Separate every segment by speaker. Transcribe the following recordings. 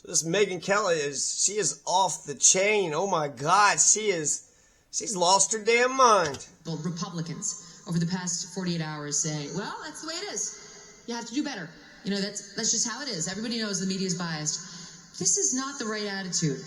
Speaker 1: This Megyn Kelly she is off the chain. Oh my God, she's lost her damn mind.
Speaker 2: Well, Republicans over the past 48 hours say, well, that's the way it is. You have to do better. You know, that's just how it is. Everybody knows the media is biased. This is not the right attitude.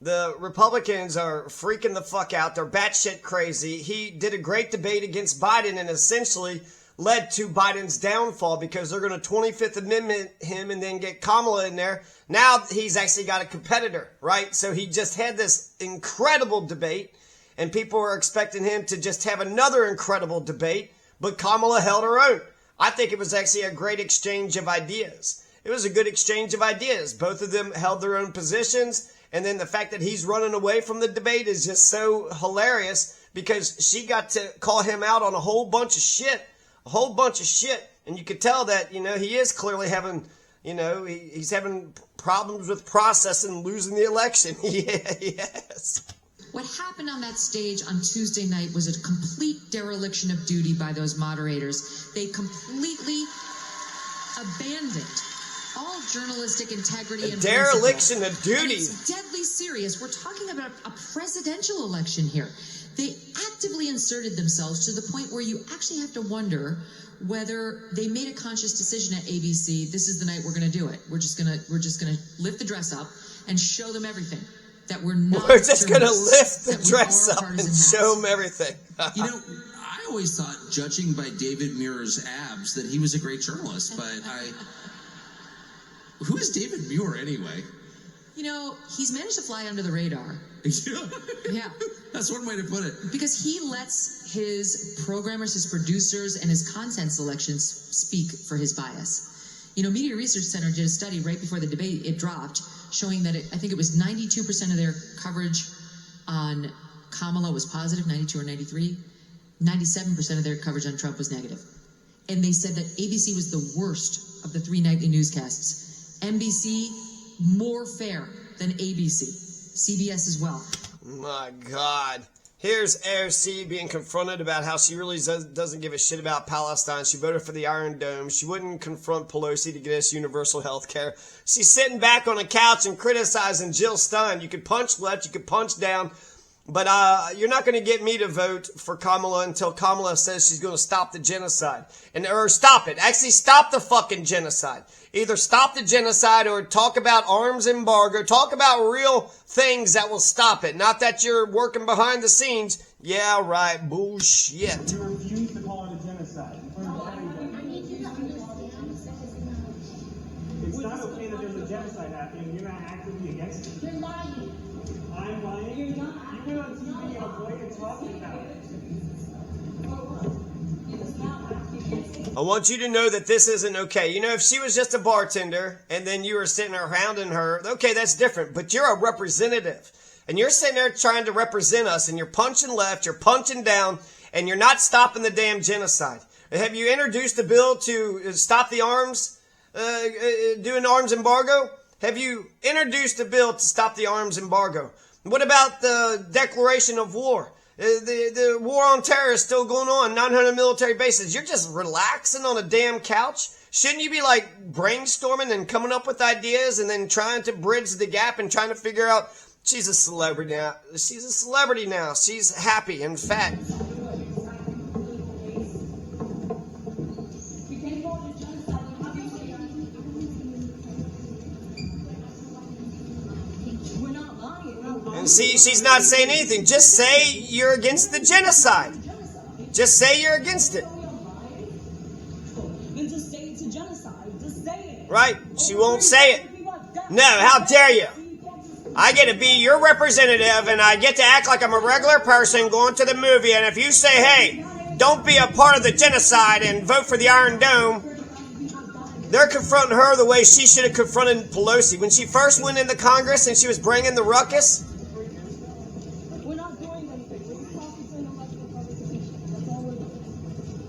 Speaker 1: The Republicans are freaking the fuck out. They're batshit crazy. He did a great debate against Biden and essentially led to Biden's downfall because they're going to 25th Amendment him and then get Kamala in there. Now he's actually got a competitor, right? So he just had this incredible debate and people were expecting him to just have another incredible debate, but Kamala held her own. I think it was actually a great exchange of ideas. It was a good exchange of ideas. Both of them held their own positions. And then the fact that he's running away from the debate is just so hilarious because she got to call him out on a whole bunch of shit. A whole bunch of shit. And you could tell that, you know, he is clearly having, you know, he's having problems with processing losing the election. Yes.
Speaker 2: What happened on that stage on Tuesday night was a complete dereliction of duty by those moderators. They completely abandoned all journalistic integrity and
Speaker 1: dereliction of duty.
Speaker 2: It's deadly serious. We're talking about a presidential election here. They actively inserted themselves to the point where you actually have to wonder whether they made a conscious decision at ABC. This is the night we're going to do it. We're just going to lift the dress up and show them everything. That we're not.
Speaker 1: We're just going to lift the dress up and show them everything.
Speaker 3: You know, I always thought, judging by David Muir's abs, that he was a great journalist, but who is David Muir anyway?
Speaker 2: You know, he's managed to fly under the radar. Yeah.
Speaker 3: That's one way to put it.
Speaker 2: Because he lets his programmers, his producers, and his content selections speak for his bias. You know, Media Research Center did a study right before the debate, it dropped, showing that I think it was 92% of their coverage on Kamala was positive, 92 or 93. 97% of their coverage on Trump was negative. And they said that ABC was the worst of the three nightly newscasts. NBC, more fair than ABC. CBS as well.
Speaker 1: My God. Here's AOC being confronted about how she really doesn't give a shit about Palestine. She voted for the Iron Dome. She wouldn't confront Pelosi to get us universal health care. She's sitting back on a couch and criticizing Jill Stein. You could punch left, you could punch down. But you're not going to get me to vote for Kamala until Kamala says she's going to stop the genocide. Or stop it. Actually, stop the fucking genocide. Either stop the genocide or talk about arms embargo. Talk about real things that will stop it. Not that you're working behind the scenes. Yeah, right. Bullshit.
Speaker 4: You refuse to call it a genocide. It's not okay that there's a genocide happening and you're not actively against it.
Speaker 5: You're lying.
Speaker 4: I'm lying.
Speaker 5: You're not.
Speaker 4: You went on TV and avoided talking about it.
Speaker 1: I want you to know that this isn't okay. You know, if she was just a bartender and then you were sitting around in her, okay, that's different. But you're a representative. And you're sitting there trying to represent us and you're punching left, you're punching down, and you're not stopping the damn genocide. Have you introduced a bill to stop the arms, do an arms embargo? Have you introduced a bill to stop the arms embargo? What about the declaration of war? The war on terror is still going on, 900 military bases. You're just relaxing on a damn couch? Shouldn't you be like brainstorming and coming up with ideas and then trying to bridge the gap and trying to figure out she's a celebrity now. She's a celebrity now. She's happy and fat. And see, she's not saying anything. Just say you're against the genocide. Just say you're against it.
Speaker 5: Then just say it's a genocide. Just say it.
Speaker 1: Right. She won't say it. No, how dare you? I get to be your representative and I get to act like I'm a regular person going to the movie. And if you say, hey, don't be a part of the genocide and vote for the Iron Dome, they're confronting her the way she should have confronted Pelosi. When she first went into Congress and she was bringing the ruckus,
Speaker 5: We're not doing anything. We're just talking to an elected representation. That's all we're doing.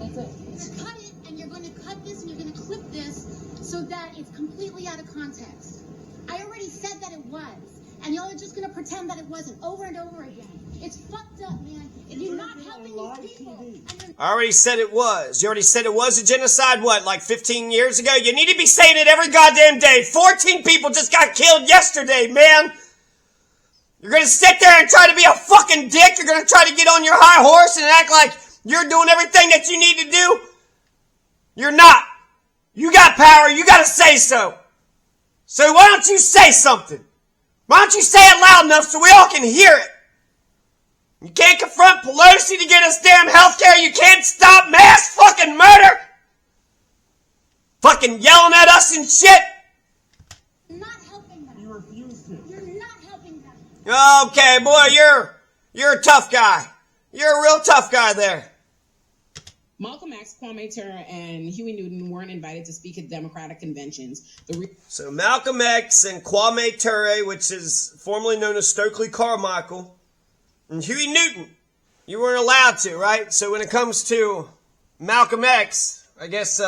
Speaker 5: That's it.
Speaker 6: Cut it, and you're going to cut this, and you're going to clip this so that it's completely out of context. I already said that it was. and y'all are just gonna pretend that it wasn't over and over again. It's fucked up, man. And you're not helping these people. And you're
Speaker 1: I already said it was. You already said it was a genocide, what, like 15 years ago? You need to be saying it every goddamn day. 14 people just got killed yesterday, man. You're gonna sit there and try to be a fucking dick. You're gonna try to get on your high horse and act like you're doing everything that you need to do. You're not. You got power. You gotta say so. So why don't you say something? Why don't you say it loud enough so we all can hear it? You can't confront Pelosi to get us damn healthcare. You can't stop mass fucking murder. Fucking yelling at us and shit.
Speaker 6: not helping them.
Speaker 4: You refuse to.
Speaker 6: You're not helping them.
Speaker 1: Okay, boy, you're a tough guy. You're a real tough guy there.
Speaker 7: Malcolm X, Kwame Ture, and Huey Newton weren't invited to speak at Democratic conventions.
Speaker 1: So Malcolm X and Kwame Ture, which is formerly known as Stokely Carmichael, and Huey Newton, you weren't allowed to, right? So when it comes to Malcolm X, I guess,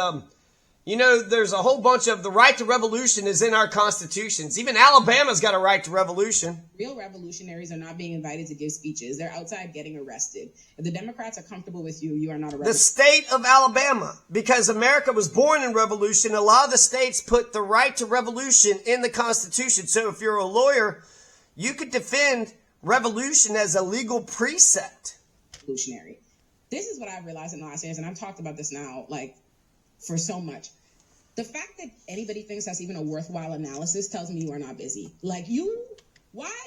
Speaker 1: there's a whole bunch of the right to revolution is in our constitutions. Even Alabama's got a right to revolution.
Speaker 7: Real revolutionaries are not being invited to give speeches. They're outside getting arrested. If the Democrats are comfortable with you, you are not a
Speaker 1: The state of Alabama, because America was born in revolution, a lot of the states put the right to revolution in the Constitution. So if you're a lawyer, you could defend revolution as a legal precept.
Speaker 7: revolutionary. This is what I've realized in the last years, and I've talked about this now, for so much. The fact that anybody thinks that's even a worthwhile analysis tells me you are not busy. Why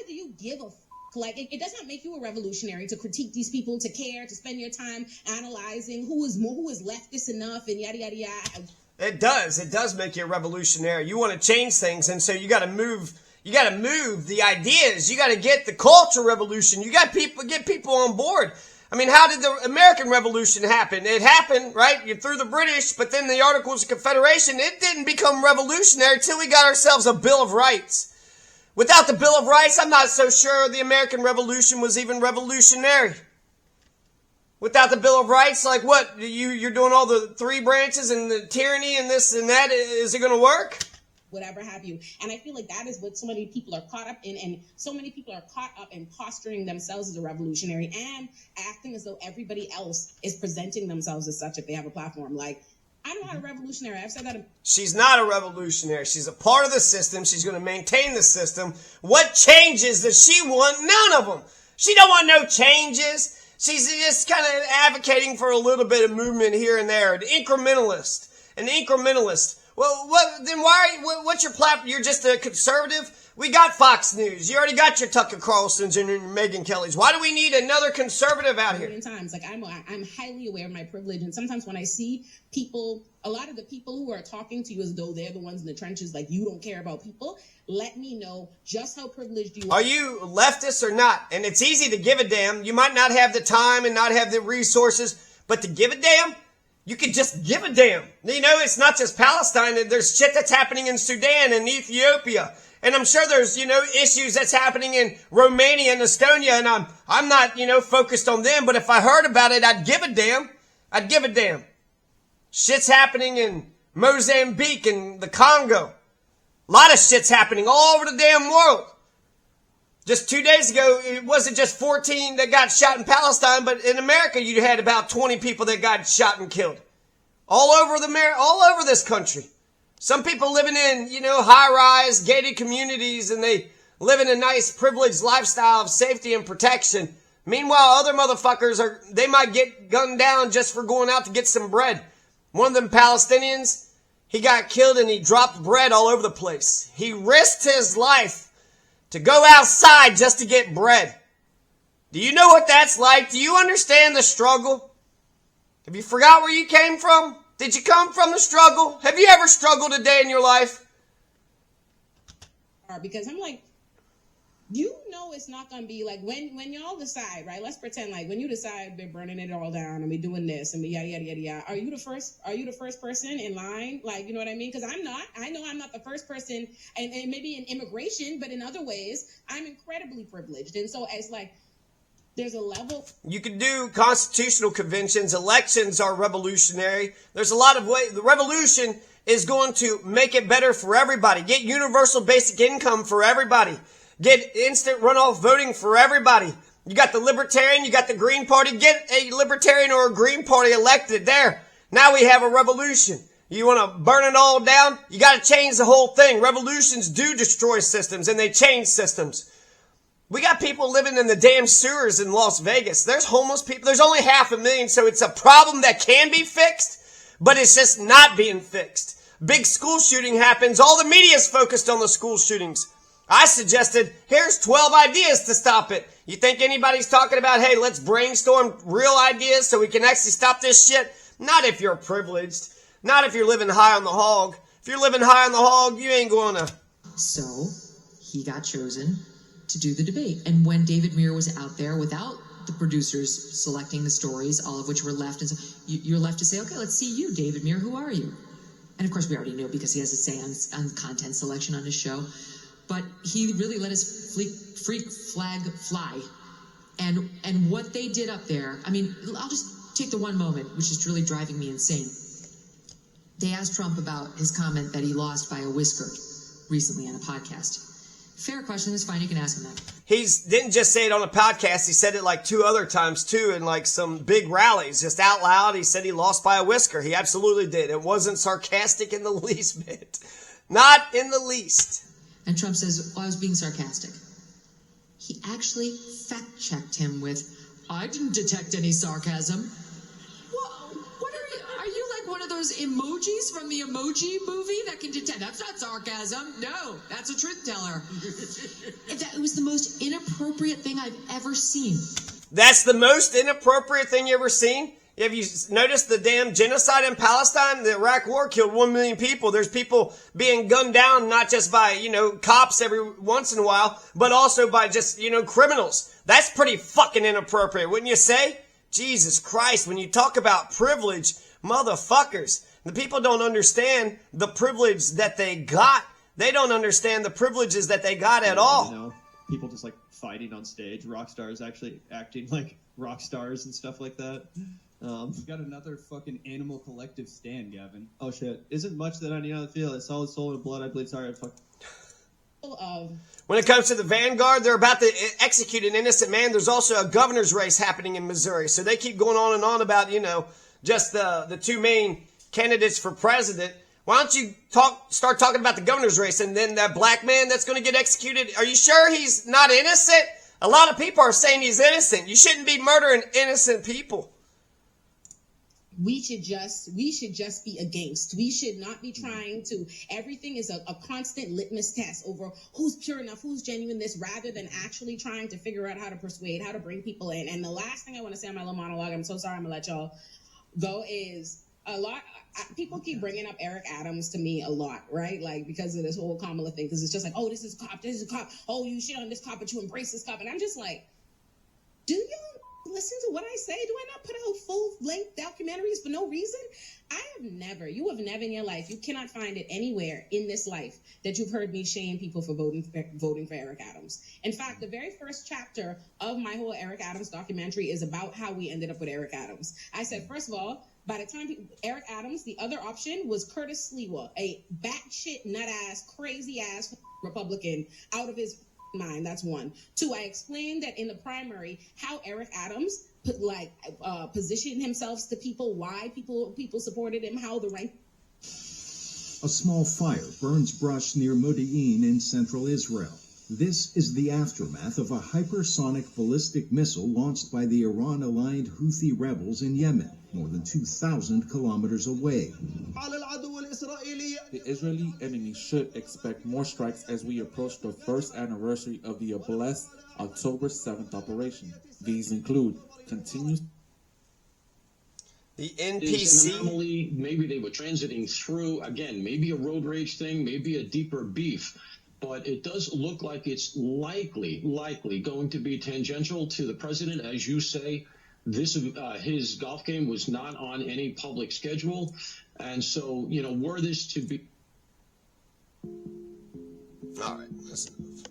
Speaker 7: do you give a f***? It does not make you a revolutionary to critique these people, to care, to spend your time analyzing who is leftist enough, and yada, yada, yada.
Speaker 1: It does make you a revolutionary. You want to change things, and so you got to move the ideas. You got to get the culture revolution. You got to get people on board. I mean, how did the American Revolution happen? It happened, right? You threw the British, but then the Articles of Confederation, it didn't become revolutionary until we got ourselves a Bill of Rights. Without the Bill of Rights, I'm not so sure the American Revolution was even revolutionary. Without the Bill of Rights, like what? You're doing all the three branches and the tyranny and this and that. Is it going to work?
Speaker 7: Whatever have you. And I feel like that is what so many people are caught up in, and so many people are caught up in posturing themselves as a revolutionary and acting as though everybody else is presenting themselves as such if they have a platform. I'm not a revolutionary. I've said that.
Speaker 1: She's not a revolutionary. She's a part of the system. She's going to maintain the system. What changes does she want? None of them. She don't want no changes. She's just kind of advocating for a little bit of movement here and there. An incrementalist. Well, what's your platform? You're just a conservative? We got Fox News. You already got your Tucker Carlsons and your Megyn Kellys. Why do we need another conservative out here?
Speaker 7: Times, I'm highly aware of my privilege, and sometimes when I see people, a lot of the people who are talking to you as though they're the ones in the trenches, like you don't care about people, let me know just how privileged you are.
Speaker 1: Are you leftist or not? And it's easy to give a damn. You might not have the time and not have the resources, but to give a damn, you could just give a damn. It's not just Palestine. There's shit that's happening in Sudan and Ethiopia. And I'm sure there's, issues that's happening in Romania and Estonia. And I'm not, focused on them. But if I heard about it, I'd give a damn. Shit's happening in Mozambique and the Congo. A lot of shit's happening all over the damn world. Just 2 days ago, it wasn't just 14 that got shot in Palestine, but in America, you had about 20 people that got shot and killed. All over this country. Some people living in, high-rise, gated communities, and they live in a nice, privileged lifestyle of safety and protection. Meanwhile, other motherfuckers, they might get gunned down just for going out to get some bread. One of them Palestinians, he got killed and he dropped bread all over the place. He risked his life to go outside just to get bread. Do you know what that's like? Do you understand the struggle? Have you forgot where you came from? Did you come from the struggle? Have you ever struggled a day in your life?
Speaker 7: Because I'm it's not going to be when y'all decide, right? Let's pretend when you decide we're burning it all down and we're doing this and we yada, yada, yada, yada. Are you the first person in line? You know what I mean? Because I'm not. I know I'm not the first person, and maybe in immigration, but in other ways, I'm incredibly privileged. And so it's there's a level.
Speaker 1: You can do constitutional conventions. Elections are revolutionary. There's a lot of ways. The revolution is going to make it better for everybody. Get universal basic income for everybody. Get instant runoff voting for everybody. You got the Libertarian, you got the Green Party. Get a Libertarian or a Green Party elected there. Now we have a revolution. You want to burn it all down? You got to change the whole thing. Revolutions do destroy systems, and they change systems. We got people living in the damn sewers in Las Vegas. There's homeless people. There's only 500,000, so it's a problem that can be fixed, but it's just not being fixed. Big school shooting happens. All the media's focused on the school shootings. I suggested, here's 12 ideas to stop it. You think anybody's talking about, hey, let's brainstorm real ideas so we can actually stop this shit? Not if you're privileged. Not if you're living high on the hog. If you're living high on the hog, you ain't going to.
Speaker 2: So he got chosen to do the debate. And when David Muir was out there without the producers selecting the stories, all of which were left, and so you're left to say, okay, let's see you, David Muir, who are you? And of course we already knew because he has a say on content selection on his show. But he really let his freak flag fly. And what they did up there, I mean, I'll just take the one moment, which is really driving me insane. They asked Trump about his comment that he lost by a whisker recently on a podcast. Fair question. It's fine. You can ask him that.
Speaker 1: He didn't just say it on a podcast. He said it like 2 other times too in like some big rallies, just out loud. He said he lost by a whisker. He absolutely did. It wasn't sarcastic in the least bit. Not in the least.
Speaker 2: And Trump says, I was being sarcastic. He actually fact-checked him with, I didn't detect any sarcasm. What are you like one of those emojis from the Emoji Movie that can detect? That's not sarcasm. No, that's a truth teller. It was the most inappropriate thing I've ever seen.
Speaker 1: That's the most inappropriate thing you ever seen? Have you noticed the damn genocide in Palestine? The Iraq War killed 1 million people. There's people being gunned down, not just by, cops every once in a while, but also by just, criminals. That's pretty fucking inappropriate, wouldn't you say? Jesus Christ, when you talk about privilege, motherfuckers, the people don't understand the privilege that they got. They don't understand the privileges that they got at all.
Speaker 8: People just like fighting on stage, rock stars actually acting like rock stars and stuff like that.
Speaker 9: We've got another fucking animal collective stand, Gavin.
Speaker 8: Oh shit! Isn't much that I need on the field. It's solid soul and blood. I bleed. Sorry, fuck.
Speaker 1: When it comes to the Vanguard, they're about to execute an innocent man. There's also a governor's race happening in Missouri, so they keep going on and on about just the 2 main candidates for president. Why don't you start talking about the governor's race and then that black man that's going to get executed? Are you sure he's not innocent? A lot of people are saying he's innocent. You shouldn't be murdering innocent people.
Speaker 7: We should just be against. We should not be trying to. Everything is a constant litmus test over who's pure enough, who's genuine, this, rather than actually trying to figure out how to persuade, how to bring people in. And the last thing I want to say on my little monologue, I'm so sorry, I'm gonna let y'all go, is people keep bringing up Eric Adams to me a lot, right? Like, because of this whole Kamala thing, because it's just like, oh, this is a cop. Oh, you shit on this cop, but you embrace this cop. And I'm just like, do you listen to what I say? Do I not put out full-length documentaries for no reason? You have never in your life, you cannot find it anywhere in this life that you've heard me shame people for voting for Eric Adams. In fact, the very first chapter of my whole Eric Adams documentary is about how we ended up with Eric Adams. I said, first of all, by the time Eric Adams, the other option was Curtis Sliwa, a batshit, nut-ass, crazy-ass Republican out of his mind. That's 1. 2, I explained that in the primary how Eric Adams positioned himself to people, why people supported him, how the rank.
Speaker 10: A small fire burns brush near Modi'in in central Israel. This is the aftermath of a hypersonic ballistic missile launched by the Iran-aligned Houthi rebels in Yemen, more than 2,000 kilometers away.
Speaker 11: The Israeli enemy should expect more strikes as we approach the first anniversary of the blessed October 7th operation. These include continuous...
Speaker 1: The NPC...
Speaker 12: Anomaly, maybe they were transiting through, again, maybe a road rage thing, maybe a deeper beef. But it does look like it's likely going to be tangential to the president. As you say, his golf game was not on any public schedule. And so, were this to be...
Speaker 1: All right, listen.